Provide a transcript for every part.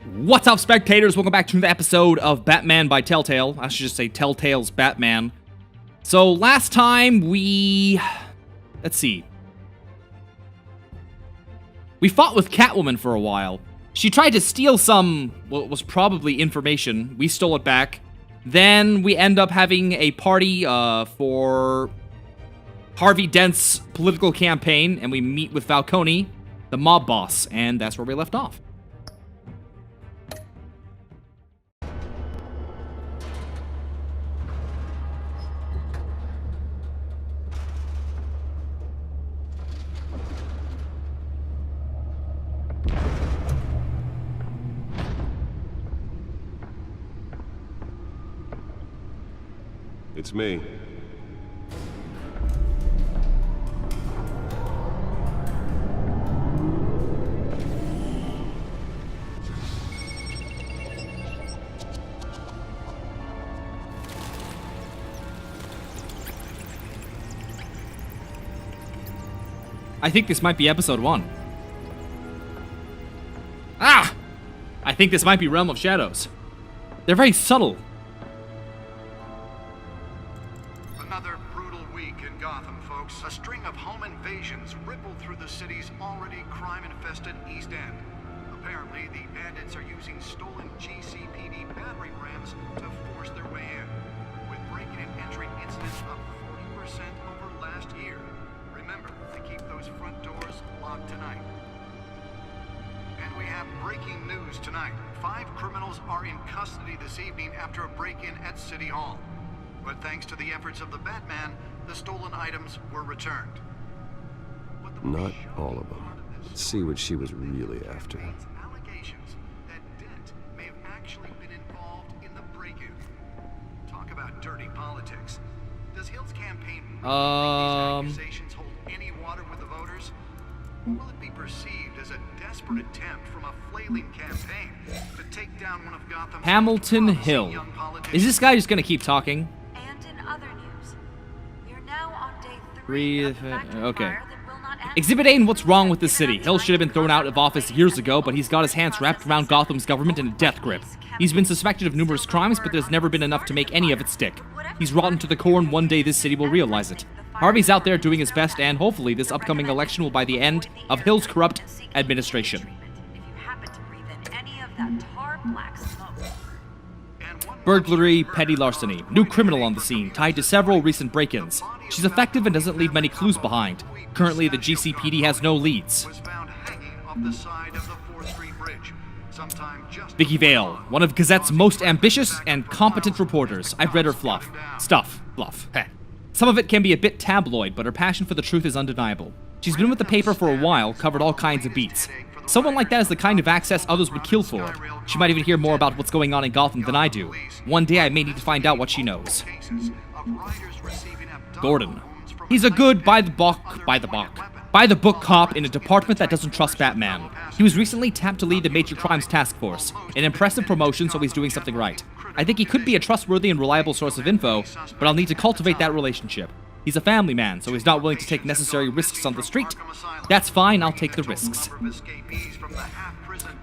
What's up, spectators? Welcome back to another episode of Batman by Telltale. I should just say Telltale's Batman. So last time let's see. We fought with Catwoman for a while. She tried to steal some, well, it was probably information. We stole it back. Then we end up having a party for Harvey Dent's political campaign, and we meet with Falcone, the mob boss, and that's where we left off. It's me. I think this might be episode 1. Ah! I think this might be Realm of Shadows. They're very subtle. Another brutal week in Gotham, folks. A string of home invasions rippled through the city's already crime-infested East End. Apparently, the bandits are using stolen GCPD battering rams to force their way in, with breaking and entering incidents up 40% over last year. Remember to keep those front doors locked tonight. And we have breaking news tonight. 5 criminals are in custody this evening after a break-in at City Hall. But thanks to the efforts of the Batman, the stolen items were returned. Not all of them. Let's see what she was really after. Allegations that Dent may have actually been involved in the break-in. Talk about dirty politics. Does Hill's campaign these accusations hold any water with the voters? Or will it be perceived as a desperate attempt from a flailing campaign to take down one of Gotham's Hamilton promising Hill. young politicians? Is this guy just gonna keep talking? And in other news, we are now on day 3 of the factory Okay. fire that will not end. Exhibit A in what's wrong with this city. Hill should have been thrown out of office years ago, but he's got his hands wrapped around Gotham's government in a death grip. He's been suspected of numerous crimes, but there's never been enough to make any of it stick. He's rotten to the core, and one day this city will realize it. Harvey's out there doing his best, and hopefully this upcoming election will be the end of Hill's corrupt administration. If you happen to breathe in any of that tar black smoke. Burglary, petty larceny. New criminal on the scene, tied to several recent break-ins. She's effective and doesn't leave many clues behind. Currently, the GCPD has no leads. Was found hanging off the side of the 4th Street Bridge, sometime just Vicky Vale, one of Gazette's most ambitious and competent reporters. I've read her fluff. Heh. Some of it can be a bit tabloid, but her passion for the truth is undeniable. She's been with the paper for a while, covered all kinds of beats. Someone like that is the kind of access others would kill for. She might even hear more about what's going on in Gotham than I do. One day I may need to find out what she knows. cases of riders receiving abdominal Gordon. wounds from He's a good by the book cop in a department that doesn't trust Batman. He was recently tapped to lead the Major Crimes Task Force. An impressive promotion, so he's doing something right. I think he could be a trustworthy and reliable source of info, but I'll need to cultivate that relationship. He's a family man, so he's not willing to take necessary risks on the street. That's fine, I'll take the risks.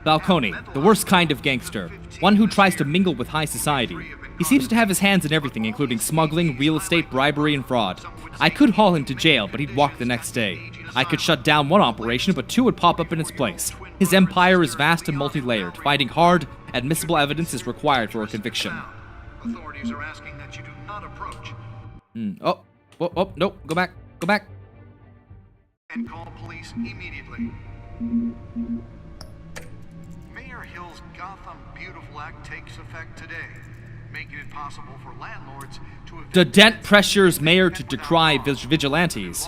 Falcone, the worst kind of gangster. One who tries to mingle with high society. He seems to have his hands in everything, including smuggling, real estate, bribery, and fraud. I could haul him to jail, but he'd walk the next day. I could shut down one operation, but 2 would pop up in its place. His empire is vast and multi-layered. Finding hard, admissible evidence is required for a conviction. Authorities are asking that you do not approach Oh, no, go back. and call police immediately. Mayor Hill's Gotham Beautiful Act takes effect today, making it possible for landlords to The Dent pressures mayor to decry vigilantes.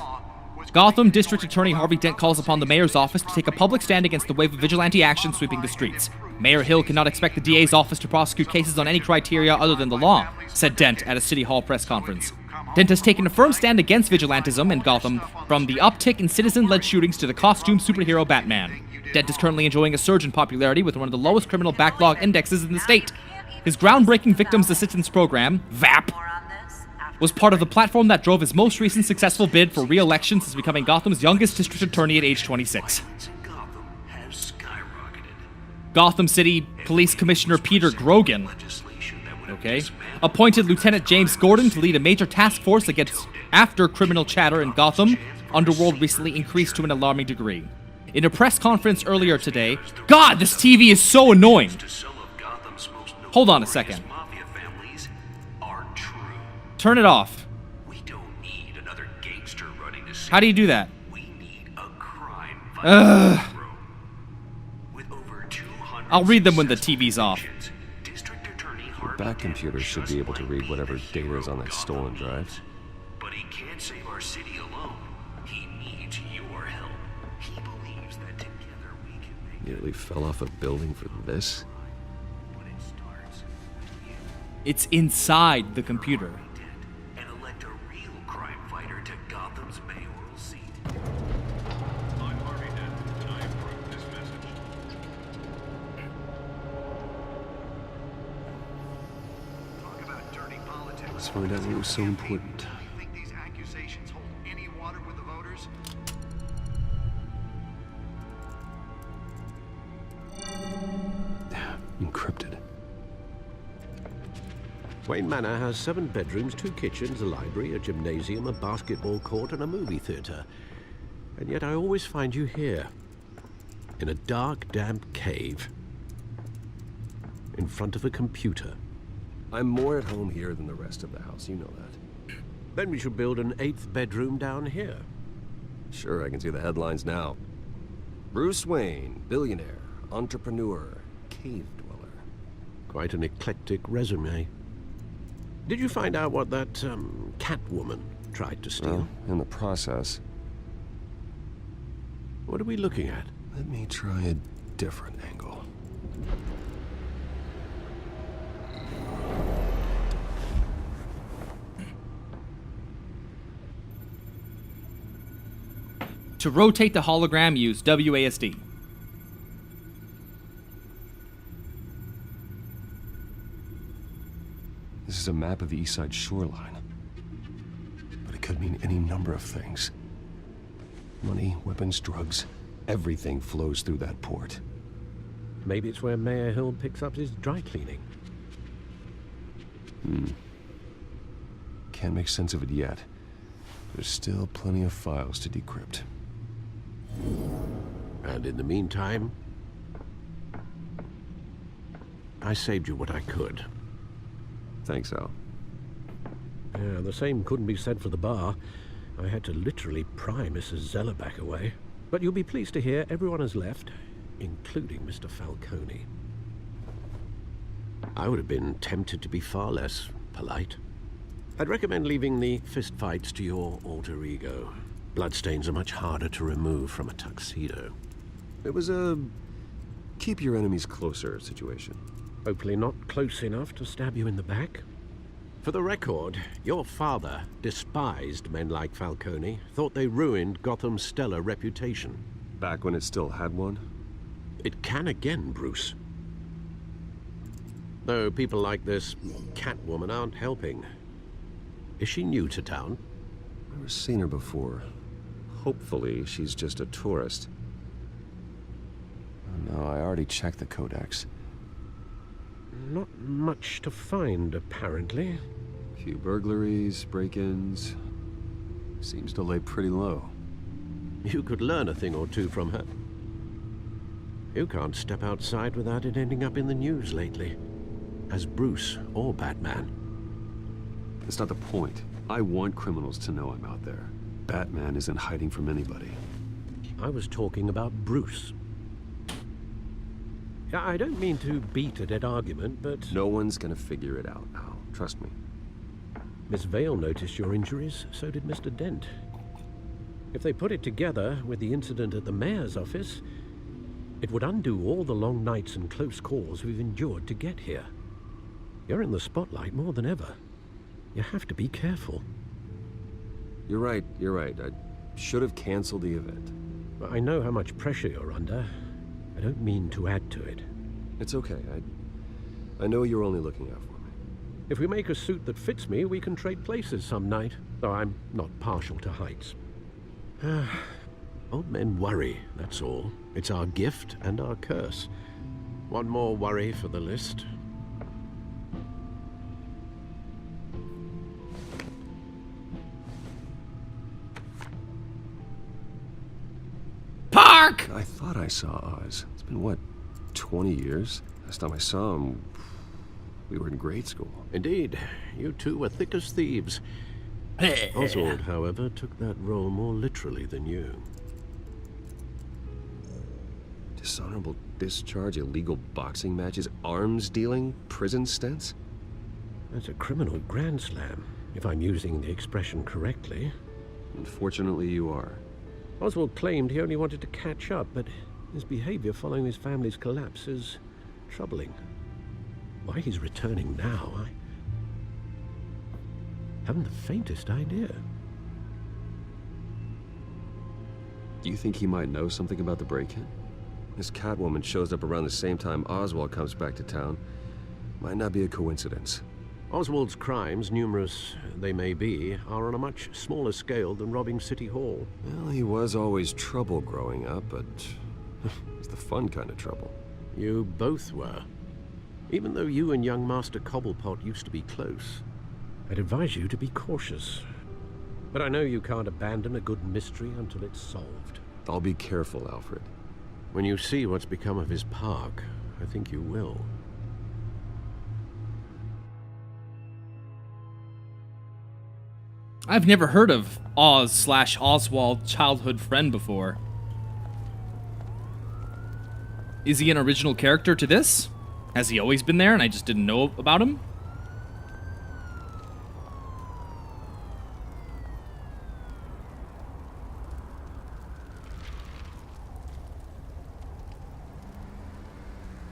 Gotham District Attorney Harvey Dent calls upon the mayor's office to take a public stand against the wave of vigilante action sweeping the streets. Mayor Hill cannot expect the DA's office to prosecute cases on any criteria other than the law, said Dent at a City Hall press conference. Dent has taken a firm stand against vigilantism in Gotham, from the uptick in citizen-led shootings to the costume superhero Batman. Dent is currently enjoying a surge in popularity with one of the lowest criminal backlog indexes in the state. His groundbreaking Victims Assistance Program, VAP, was part of the platform that drove his most recent successful bid for re-election since becoming Gotham's youngest district attorney at age 26. Violence in Gotham has skyrocketed. Gotham City Police Commissioner Peter Grogan, okay, appointed Lieutenant James Gordon to lead a major task force after criminal chatter in Gotham. Underworld recently increased to an alarming degree. In a press conference earlier today, God, this TV is so annoying. Hold on a second. Turn it off. We don't need another gangster running the city. How do you do that? We need a crime Ugh. fighting bureau. With over 200 I'll read them when the TV's off. suspicions, District Attorney The Harvey back Dent computer should be able to read whatever just data is on might that be the stolen hero drive. Gotham needs. But he can't save our city alone. He needs your help. He believes that together we can make Nearly fell off a building for this. when it starts. You It's inside the computer. Dent, and elect a real crime fighter to Gotham's mayoral seat. I'm Harvey Dent, and I approve this message. Talk about dirty politics. Let's find out what was so important. You think these accusations hold any water with the voters? Encrypted. Wayne Manor has 7 bedrooms, 2 kitchens, a library, a gymnasium, a basketball court, and a movie theater. And yet I always find you here, in a dark, damp cave, in front of a computer. I'm more at home here than the rest of the house, you know that. Then we should build an 8th bedroom down here. Sure, I can see the headlines now. Bruce Wayne, billionaire, entrepreneur, cave dweller. Quite an eclectic resume. Did you find out what that, Catwoman tried to steal? Well, in the process, What are we looking at? let me try a different angle. To rotate the hologram, use WASD. This is a map of the East Side shoreline. But it could mean any number of things. Money, weapons, drugs, everything flows through that port. Maybe it's where Mayor Hill picks up his dry cleaning. Can't make sense of it yet. There's still plenty of files to decrypt. And in the meantime, I saved you what I could. Thanks, Al. Yeah, the same couldn't be said for the bar. I had to literally pry Mrs. Zellerback away. But you'll be pleased to hear everyone has left, including Mr. Falcone. I would have been tempted to be far less polite. I'd recommend leaving the fistfights to your alter ego. Bloodstains are much harder to remove from a tuxedo. It was a keep your enemies closer situation. Hopefully not close enough to stab you in the back. For the record, your father despised men like Falcone, thought they ruined Gotham's stellar reputation. Back when it still had one? It can again, Bruce. Though people like this Catwoman aren't helping. Is she new to town? Never seen her before. Hopefully, she's just a tourist. Oh, no, I already checked the codex. Not much to find, apparently. Few burglaries, break-ins. Seems to lay pretty low. You could learn a thing or two from her. You can't step outside without it ending up in the news lately. As Bruce or Batman. That's not the point. I want criminals to know I'm out there. Batman isn't hiding from anybody. I was talking about Bruce. Yeah, I don't mean to beat a dead argument, but No one's gonna figure it out, Al. Trust me. Miss Vale noticed your injuries, so did Mr. Dent. If they put it together with the incident at the mayor's office, it would undo all the long nights and close calls we've endured to get here. You're in the spotlight more than ever. You have to be careful. You're right. I should have canceled the event. I know how much pressure you're under. I don't mean to add to it. It's okay. I know you're only looking out for me. If we make a suit that fits me, we can trade places some night, though I'm not partial to heights. Old men worry, that's all. It's our gift and our curse. One more worry for the list. Park! I thought I saw Oz. It's been, what, 20 years? Last time I saw him, we were in grade school. Indeed, you two were thick as thieves. Oswald, however, took that role more literally than you. Dishonorable discharge, illegal boxing matches, arms dealing, prison stints? That's a criminal grand slam, if I'm using the expression correctly. Unfortunately, you are. Oswald claimed he only wanted to catch up, but his behavior following his family's collapse is troubling. Why he's returning now, I haven't the faintest idea. Do you think he might know something about the break-in? This Catwoman shows up around the same time Oswald comes back to town. Might not be a coincidence. Oswald's crimes, numerous they may be, are on a much smaller scale than robbing City Hall. Well, he was always trouble growing up, but it's the fun kind of trouble. You both were. Even though you and young Master Cobblepot used to be close, I'd advise you to be cautious. But I know you can't abandon a good mystery until it's solved. I'll be careful, Alfred. When you see what's become of his park, I think you will. I've never heard of Oz/Oswald childhood friend before. Is he an original character to this? Has he always been there and I just didn't know about him?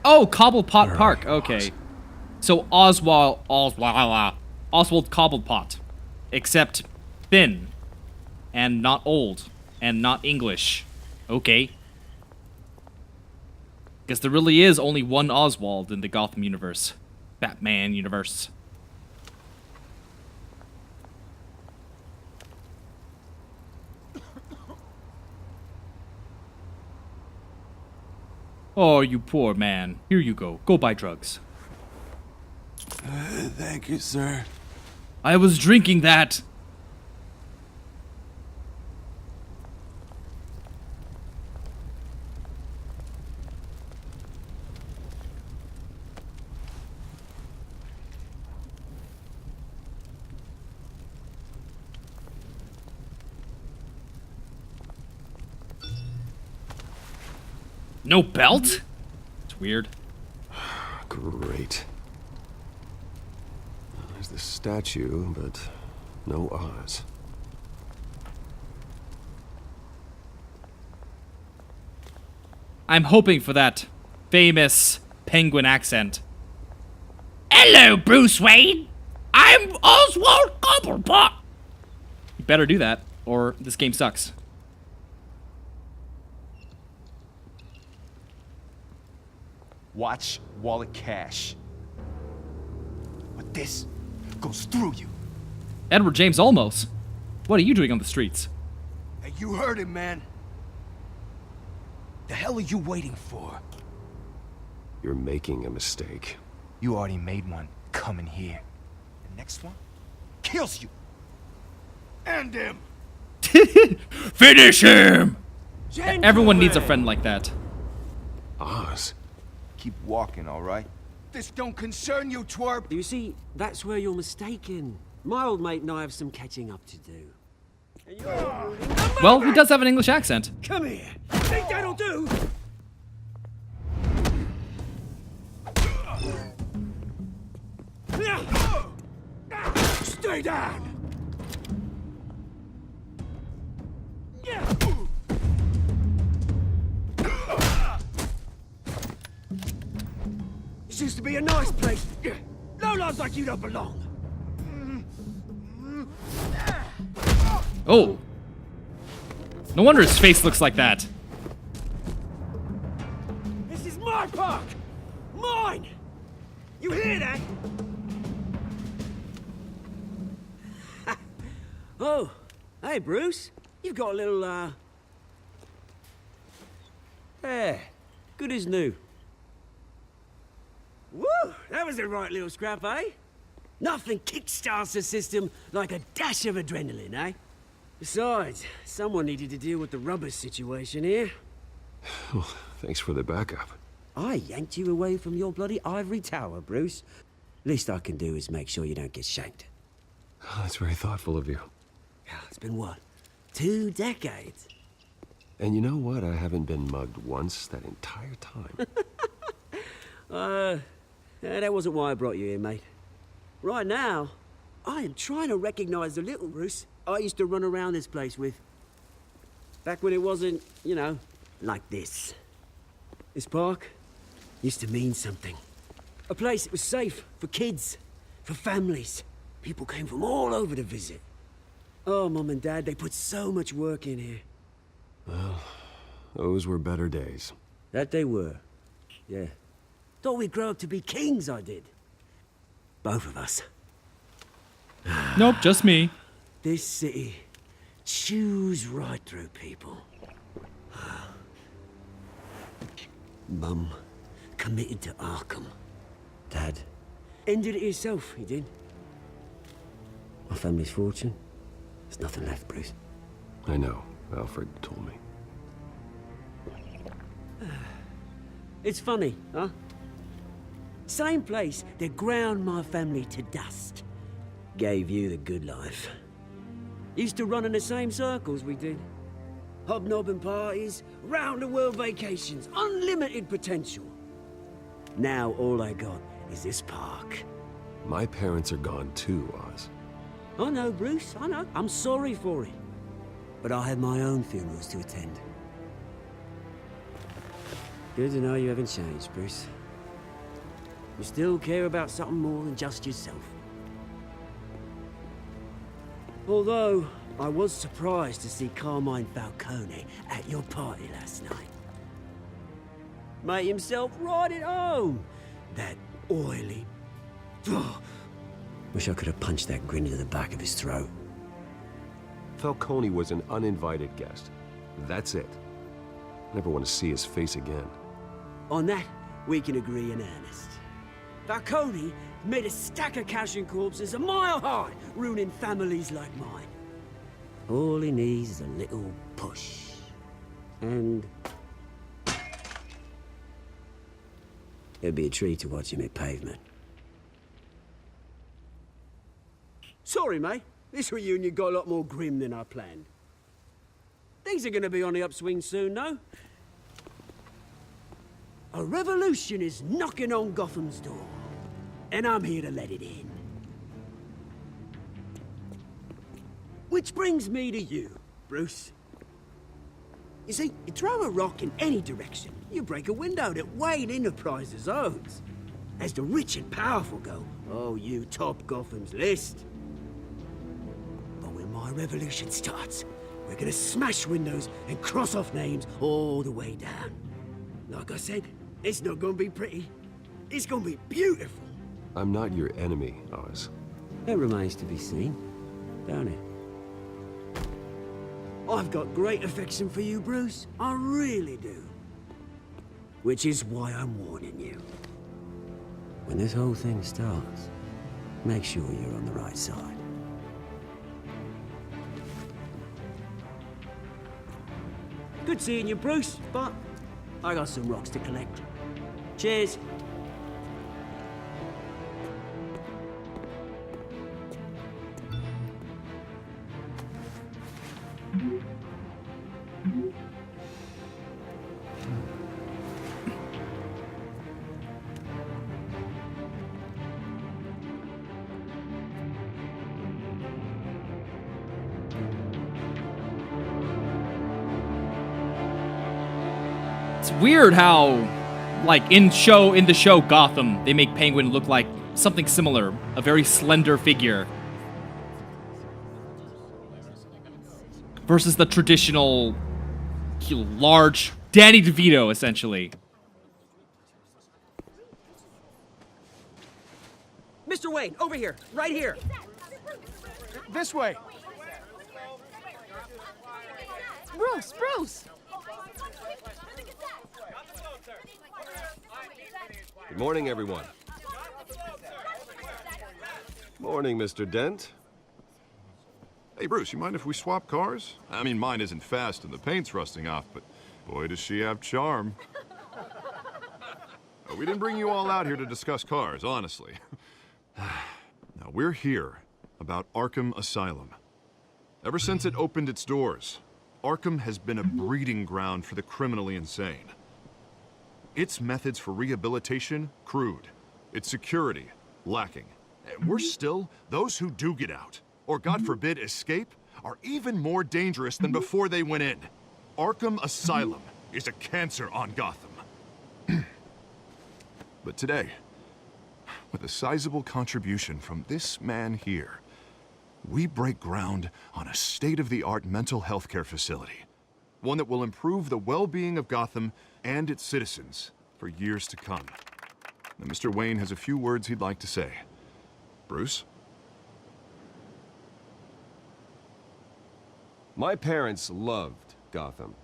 Oh, Cobblepot Park. Okay. So Oswald Cobblepot. Except thin. And not old. And not English. Okay. Guess there really is only one Oswald in the Gotham universe. Batman universe. Oh, you poor man. Here you go. Go buy drugs. Thank you, sir. I was drinking that. No belt? It's weird. Great. There's the statue, but no Oz. I'm hoping for that famous penguin accent. Hello, Bruce Wayne. I'm Oswald Cobblepot. You better do that, or this game sucks. Watch wallet cash. But this goes through you. Edward James Olmos. What are you doing on the streets? Hey, you heard him, man. The hell are you waiting for? You're making a mistake. You already made one coming here. The next one kills you. And him. Finish him! Everyone needs a friend like that. Oz? Keep walking, all right? This don't concern you, twerp. You see, that's where you're mistaken. My old mate and I have some catching up to do. Well, he does have an English accent. Come here. Think that'll do? Stay down. This used to be a nice place. Lowlifes like you don't belong. Oh. No wonder his face looks like that. This is my park. Mine. You hear that? Oh, hey, Bruce. You've got a little, hair. Good as new. That was a right little scrap, eh? Nothing kickstarts the system like a dash of adrenaline, eh? Besides, someone needed to deal with the rubber situation here. Well, thanks for the backup. I yanked you away from your bloody ivory tower, Bruce. Least I can do is make sure you don't get shanked. Oh, that's very thoughtful of you. It's been what? 2 decades? And you know what? I haven't been mugged once that entire time. That wasn't why I brought you here, mate. Right now, I am trying to recognize the little Bruce I used to run around this place with. Back when it wasn't, you know, like this. This park used to mean something. A place that was safe for kids, for families. People came from all over to visit. Oh, Mum and Dad, they put so much work in here. Well, those were better days. That they were. Yeah. Thought we'd grow up to be kings, I did. Both of us. Nope, just me. This city chews right through people. Mum committed to Arkham. Dad ended it himself, he did. My family's fortune, there's nothing left, Bruce. I know. Alfred told me. It's funny, huh? Same place that ground my family to dust. Gave you the good life. Used to run in the same circles we did. Hobnobbing parties, round-the-world vacations, unlimited potential. Now all I got is this park. My parents are gone too, Oz. I know, Bruce, I know. I'm sorry for it. But I have my own funerals to attend. Good to know you haven't changed, Bruce. You still care about something more than just yourself. Although, I was surprised to see Carmine Falcone at your party last night. Made himself right at home. That oily... Wish I could have punched that grin into the back of his throat. Falcone was an uninvited guest. That's it. Never want to see his face again. On that, we can agree in earnest. Falcone made a stack of cash and corpses a mile high, ruining families like mine. All he needs is a little push. And... it'd be a treat to watch him hit pavement. Sorry, mate. This reunion got a lot more grim than I planned. Things are gonna be on the upswing soon, no? A revolution is knocking on Gotham's door. And I'm here to let it in. Which brings me to you, Bruce. You see, you throw a rock in any direction, you break a window that Wayne Enterprises owns. As the rich and powerful go, oh, you top Gotham's list. But when my revolution starts, we're gonna smash windows and cross off names all the way down. Like I said, it's not gonna be pretty. It's gonna be beautiful. I'm not your enemy, Oz. It remains to be seen, don't it? I've got great affection for you, Bruce. I really do. Which is why I'm warning you. When this whole thing starts, make sure you're on the right side. Good seeing you, Bruce, but I got some rocks to collect. Cheers. It's weird how, like, in the show Gotham, they make Penguin look like something similar, a very slender figure. Versus the traditional, large Danny DeVito, essentially. Mr. Wayne, over here, right here. This way. Bruce! Good morning, everyone. Morning, Mr. Dent. Hey, Bruce, you mind if we swap cars? I mean, mine isn't fast and the paint's rusting off, but boy, does she have charm. We didn't bring you all out here to discuss cars, honestly. Now, we're here about Arkham Asylum. Ever since it opened its doors, Arkham has been a breeding ground for the criminally insane. Its methods for rehabilitation, crude. Its security, lacking. And worse still, those who do get out, or God forbid escape, are even more dangerous than before they went in. Arkham Asylum is a cancer on Gotham. But today, with a sizable contribution from this man here, we break ground on a state-of-the-art mental health care facility. One that will improve the well-being of Gotham and its citizens for years to come. Now, Mr. Wayne has a few words he'd like to say. Bruce? My parents loved Gotham.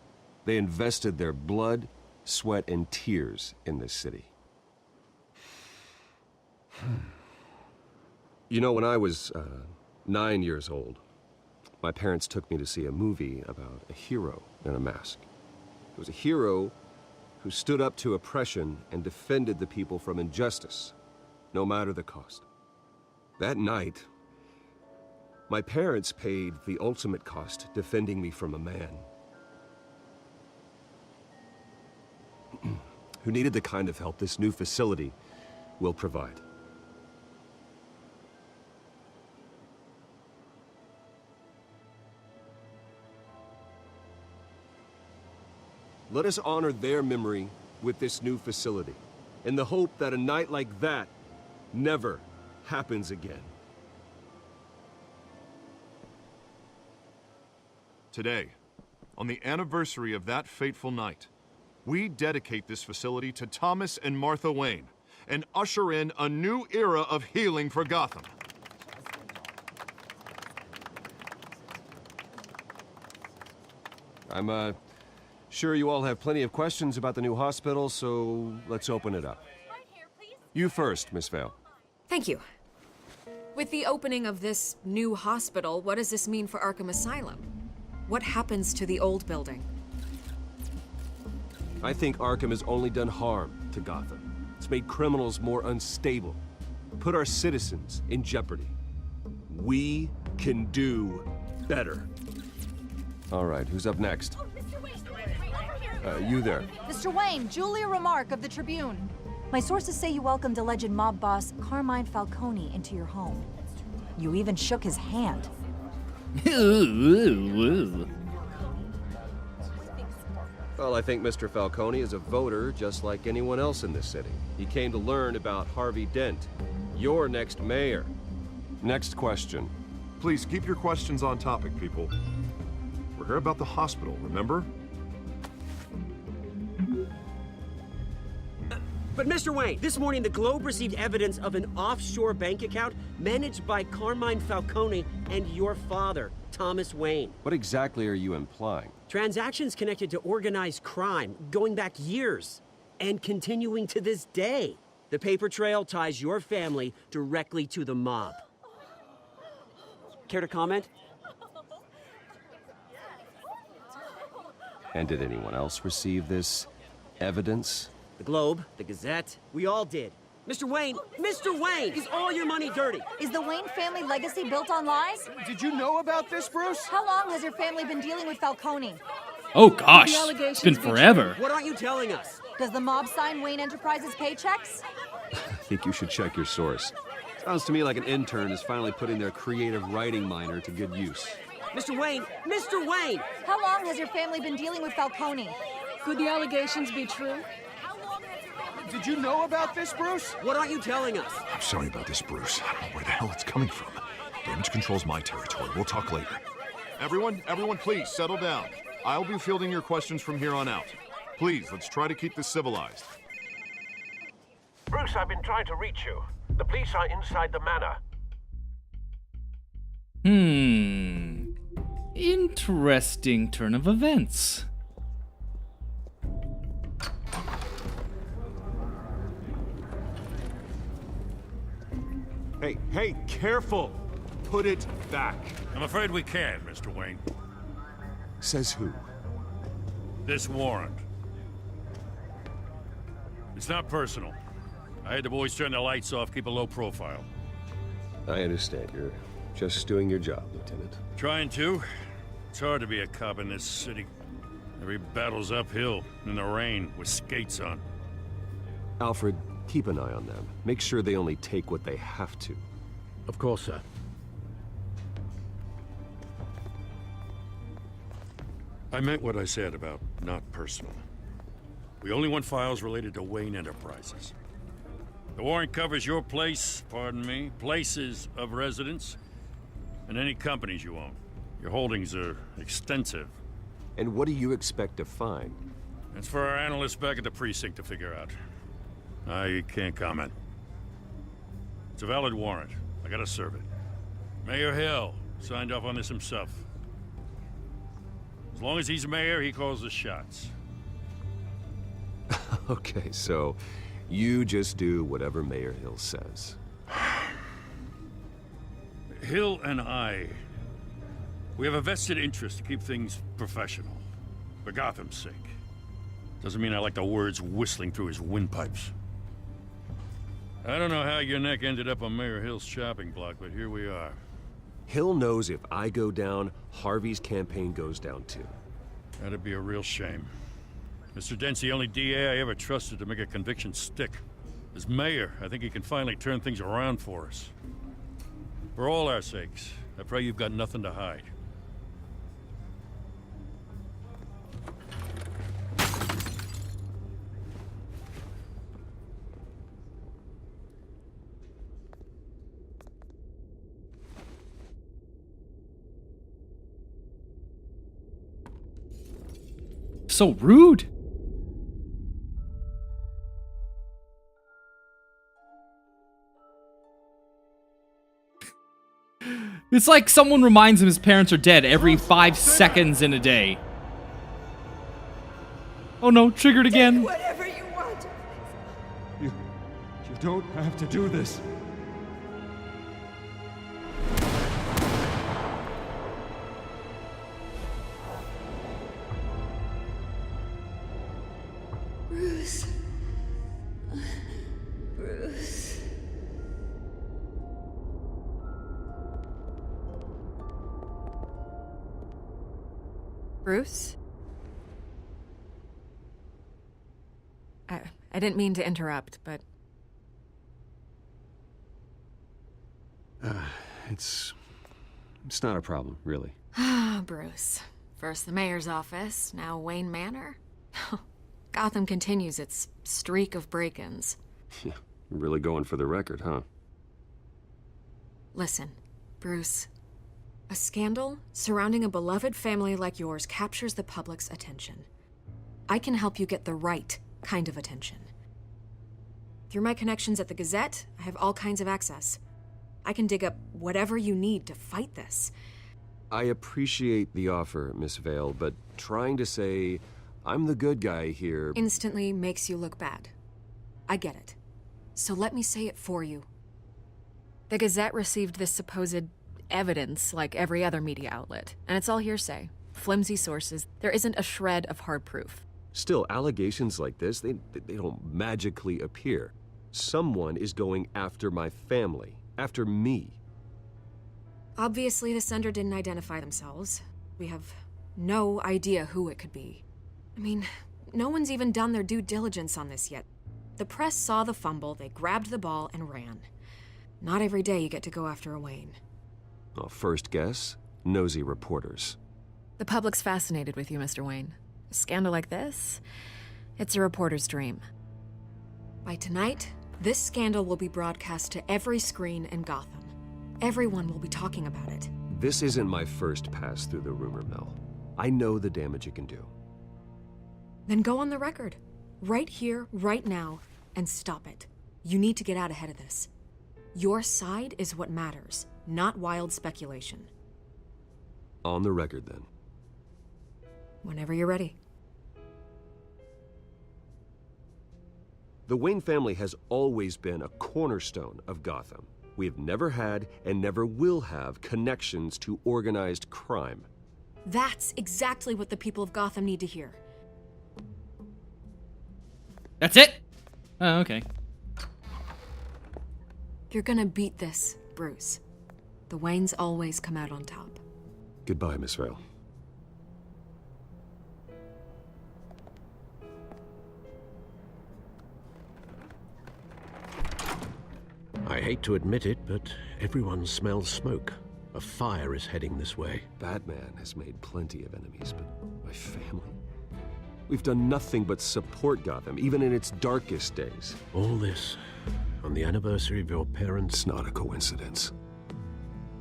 They invested their blood, sweat, and tears in this city. You know, when I was 9 years old, my parents took me to see a movie about a hero in a mask. It was a hero who stood up to oppression and defended the people from injustice, no matter the cost. That night, my parents paid the ultimate cost defending me from a man who needed the kind of help this new facility will provide. Let us honor their memory with this new facility, in the hope that a night like that never happens again. Today, on the anniversary of that fateful night, we dedicate this facility to Thomas and Martha Wayne and usher in a new era of healing for Gotham. I'm sure you all have plenty of questions about the new hospital, so let's open it up. You first, Miss Vale. Thank you. With the opening of this new hospital, what does this mean for Arkham Asylum? What happens to the old building? I think Arkham has only done harm to Gotham. It's made criminals more unstable, put our citizens in jeopardy. We can do better. All right, who's up next? You there. Mr. Wayne, Julia Remark of the Tribune. My sources say you welcomed alleged mob boss Carmine Falcone into your home. You even shook his hand. Well, I think Mr. Falcone is a voter just like anyone else in this city. He came to learn about Harvey Dent, your next mayor. Next question. Please keep your questions on topic, people. We're here about the hospital, remember? But Mr. Wayne, this morning the Globe received evidence of an offshore bank account managed by Carmine Falcone and your father, Thomas Wayne. What exactly are you implying? Transactions connected to organized crime going back years and continuing to this day. The paper trail ties your family directly to the mob. Care to comment? And did anyone else receive this evidence? The Globe, the Gazette, we all did. Mr. Wayne, is all your money dirty? Is the Wayne family legacy built on lies? Did you know about this, Bruce? How long has your family been dealing with Falcone? Oh gosh, it's been forever. What aren't you telling us? Does the mob sign Wayne Enterprises paychecks? I think you should check your source. Sounds to me like an intern is finally putting their creative writing minor to good use. Mr. Wayne! How long has your family been dealing with Falcone? Could the allegations be true? Did you know about this, Bruce? What aren't you telling us? I'm sorry about this, Bruce. I don't know where the hell it's coming from. Damage control's my territory. We'll talk later. Everyone, please settle down. I'll be fielding your questions from here on out. Please, let's try to keep this civilized. Bruce, I've been trying to reach you. The police are inside the manor. Interesting turn of events. Hey, careful! Put it back. I'm afraid we can't, Mr. Wayne. Says who? This warrant. It's not personal. I had the boys turn the lights off, keep a low profile. I understand. You're just doing your job, Lieutenant. Trying to. It's hard to be a cop in this city. Every battle's uphill, in the rain, with skates on. Alfred, keep an eye on them. Make sure they only take what they have to. Of course, sir. I meant what I said about not personal. We only want files related to Wayne Enterprises. The warrant covers your place, pardon me, places of residence, and any companies you own. Your holdings are extensive. And what do you expect to find? It's for our analysts back at the precinct to figure out. I can't comment. It's a valid warrant. I gotta serve it. Mayor Hill signed off on this himself. As long as he's mayor, he calls the shots. Okay, so you just do whatever Mayor Hill says. Hill and we have a vested interest to keep things professional. For Gotham's sake. Doesn't mean I like the words whistling through his windpipes. I don't know how your neck ended up on Mayor Hill's shopping block, but here we are. Hill knows if I go down, Harvey's campaign goes down too. That'd be a real shame. Mr. Dent's the only DA I ever trusted to make a conviction stick. As mayor, I think he can finally turn things around for us. For all our sakes, I pray you've got nothing to hide. So rude. It's like someone reminds him his parents are dead every 5 seconds in a day. Oh no, triggered again. Take whatever you want. You don't have to do this. Bruce. Bruce. Bruce? I didn't mean to interrupt, but... It's not a problem, really. Ah, Bruce. First the mayor's office, now Wayne Manor. Gotham continues its streak of break-ins. Yeah, you're really going for the record, huh? Listen, Bruce. A scandal surrounding a beloved family like yours captures the public's attention. I can help you get the right kind of attention. Through my connections at the Gazette, I have all kinds of access. I can dig up whatever you need to fight this. I appreciate the offer, Miss Vale, but trying to say I'm the good guy here Instantly makes you look bad. I get it. So let me say it for you. The Gazette received this supposed evidence like every other media outlet, and it's all hearsay. Flimsy sources. There isn't a shred of hard proof. Still, allegations like this, they don't magically appear. Someone is going after my family, after me. Obviously, the sender didn't identify themselves. We have no idea who it could be. I mean, no one's even done their due diligence on this yet. The press saw the fumble, they grabbed the ball and ran. Not every day you get to go after a Wayne. Well, first guess, nosy reporters. The public's fascinated with you, Mr. Wayne. A scandal like this, it's a reporter's dream. By tonight, this scandal will be broadcast to every screen in Gotham. Everyone will be talking about it. This isn't my first pass through the rumor mill. I know the damage it can do. Then go on the record. Right here, right now, and stop it. You need to get out ahead of this. Your side is what matters, not wild speculation. On the record, then. Whenever you're ready. The Wayne family has always been a cornerstone of Gotham. We have never had and never will have connections to organized crime. That's exactly what the people of Gotham need to hear. That's it? Oh, okay. You're gonna beat this, Bruce. The Waynes always come out on top. Goodbye, Miss Vale. I hate to admit it, but everyone smells smoke. A fire is heading this way. Batman has made plenty of enemies, but my family? We've done nothing but support Gotham, even in its darkest days. All this on the anniversary of your parents'... It's not a coincidence.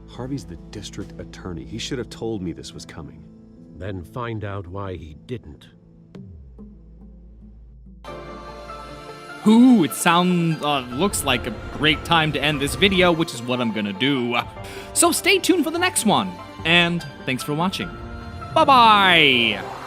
Harvey's the district attorney. He should have told me this was coming. Then find out why he didn't. Ooh, looks like a great time to end this video, which is what I'm gonna do. So stay tuned for the next one, and thanks for watching. Bye-bye!